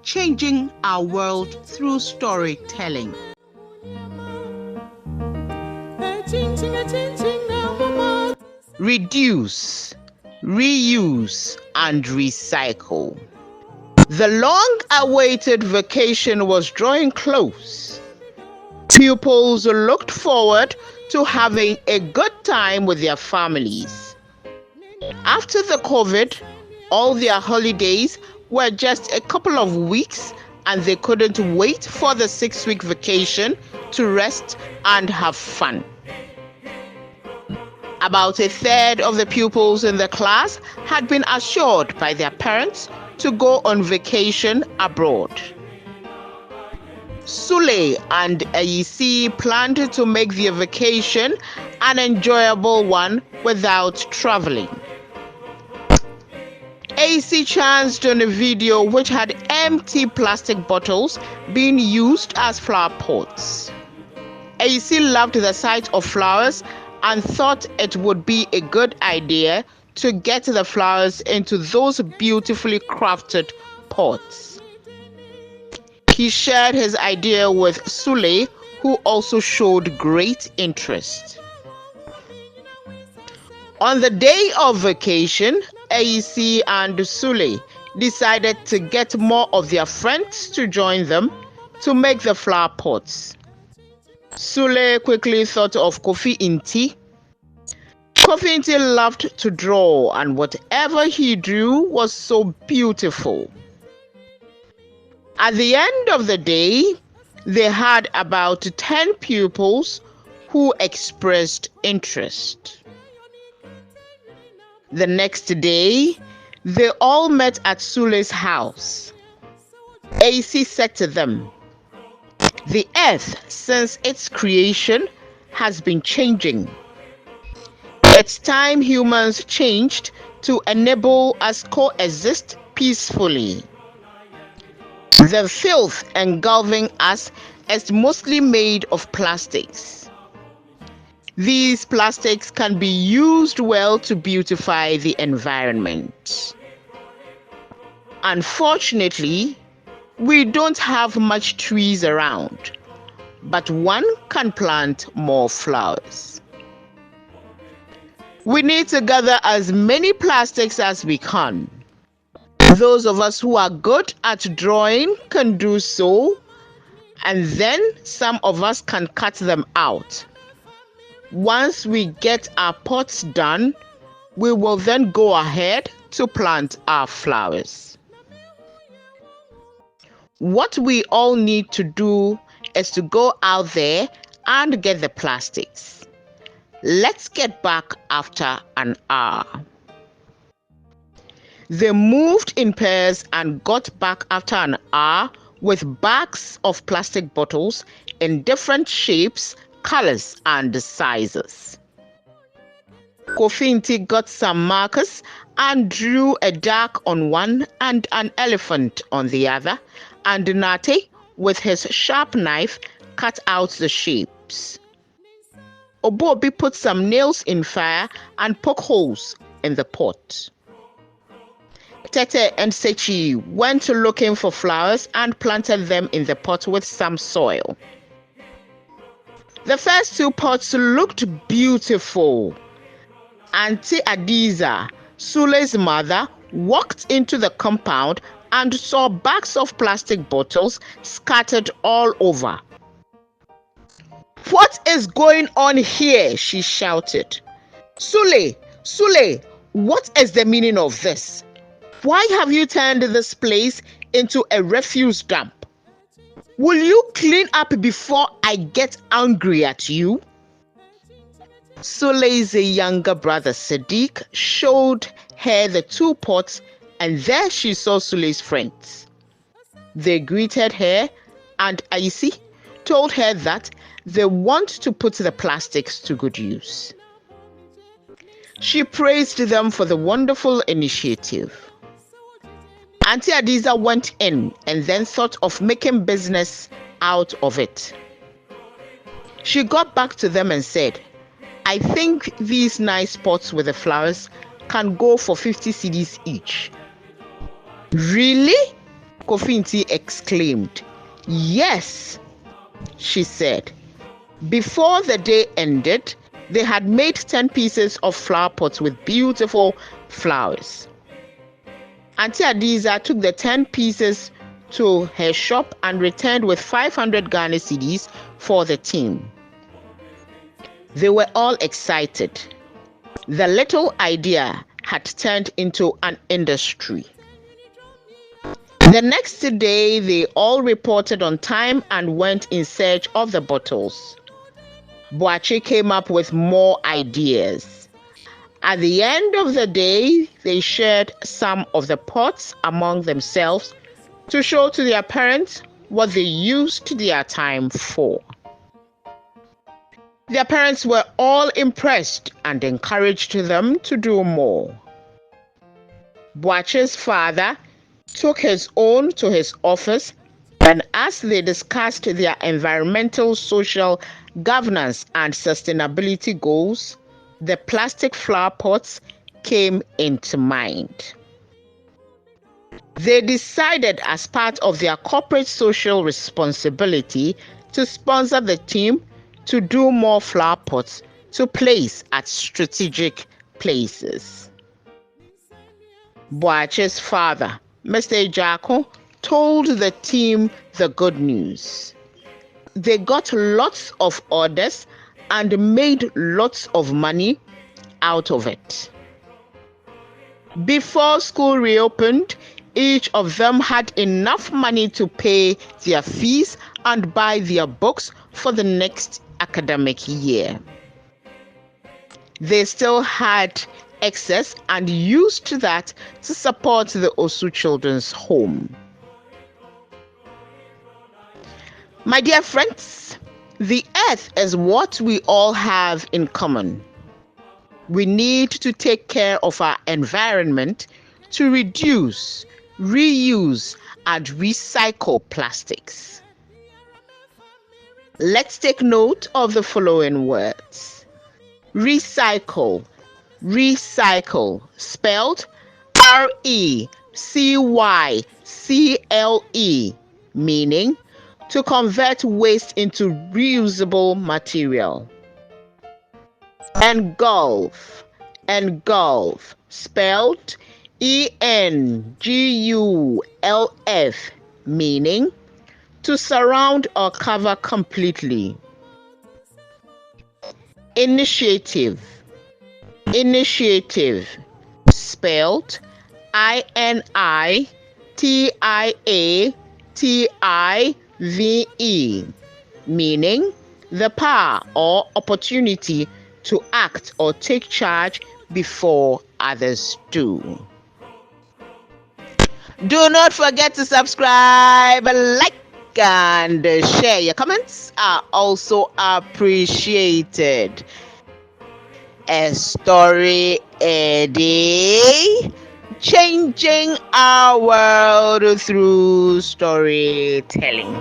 changing our world through storytelling. Reduce, reuse, and recycle. The long-awaited vacation was drawing close. Pupils looked forward to having a good time with their families. After the COVID, all their holidays were just a couple of weeks, and they couldn't wait for the 6-week vacation to rest and have fun. About a third of the pupils in the class had been assured by their parents to go on vacation abroad. Sulley and Ayisi planned to make their vacation an enjoyable one without traveling. Ayisi chanced on a video which had empty plastic bottles being used as flower pots. Ayisi loved the sight of flowers and thought it would be a good idea to get the flowers into those beautifully crafted pots. He shared his idea with Sulley, who also showed great interest. On the day of vacation, Ayisi and Sulley decided to get more of their friends to join them to make the flower pots. Sulley quickly thought of Kofi-Nti. Kofi-Nti loved to draw, and whatever he drew was so beautiful. At the end of the day, they had about 10 pupils who expressed interest. The next day, they all met at Sulley's house. Ayisi said to them, "The earth, since its creation, has been changing. It's time humans changed to enable us coexist peacefully. The filth engulfing us is mostly made of plastics. These plastics can be used well to beautify the environment. Unfortunately, we don't have much trees around, but one can plant more flowers. We need to gather as many plastics as we can. Those of us who are good at drawing can do so, and then some of us can cut them out. Once we get our pots done, we will then go ahead to plant our flowers. What we all need to do is to go out there and get the plastics. Let's get back after an hour." They moved in pairs and got back after an hour with bags of plastic bottles in different shapes, colors, and sizes. Kofi-Nti got some markers and drew a duck on one and an elephant on the other, and Nate, with his sharp knife, cut out the shapes. Obobi put some nails in fire and poke holes in the pot. Tete and Sechi went looking for flowers and planted them in the pot with some soil. The first 2 pots looked beautiful. Auntie Adiza, Sulley's mother, walked into the compound and saw bags of plastic bottles scattered all over. "What is going on here?" she shouted. Sulley, what is the meaning of this? Why have you turned this place into a refuse dump? Will you clean up before I get angry at you?" Sulley's younger brother Sadiq showed her the 2 pots, and there she saw Sulley's friends. They greeted her, and Ayisi told her that they want to put the plastics to good use. She praised them for the wonderful initiative. Auntie Adiza went in and then thought of making business out of it. She got back to them and said, "I think these nice pots with the flowers can go for 50 cedis each." "Really?" Kofinti exclaimed. "Yes," she said. Before the day ended, they had made 10 pieces of flower pots with beautiful flowers. Auntie Adiza took the 10 pieces to her shop and returned with 500 Ghana cedis for the team. They were all excited. The little idea had turned into an industry. The next day, they all reported on time and went in search of the bottles. Boache came up with more ideas. At the end of the day, they shared some of the pots among themselves to show to their parents what they used their time for. Their parents were all impressed and encouraged them to do more. Boache's father took his own to his office, and as they discussed their environmental, social, governance, and sustainability goals, the plastic flower pots came into mind. They decided, as part of their corporate social responsibility, to sponsor the team to do more flower pots to place at strategic places. Boache's father, Mr. Ejako, told the team the good news. They got lots of orders and made lots of money out of it. Before school reopened, each of them had enough money to pay their fees and buy their books for the next academic year. They still had excess and used that to support the Osu Children's Home. My dear friends, the earth is what we all have in common. We need to take care of our environment to reduce, reuse, and recycle plastics. Let's take note of the following words. Recycle, recycle, spelled RECYCLE, meaning to convert waste into reusable material. Engulf, engulf, spelled ENGULF, meaning to surround or cover completely. Initiative, initiative, spelled INITIATIVE, meaning the power or opportunity to act or take charge before others do. Do not forget to subscribe, like, and share. Your comments are also appreciated. A story a day, changing our world through storytelling.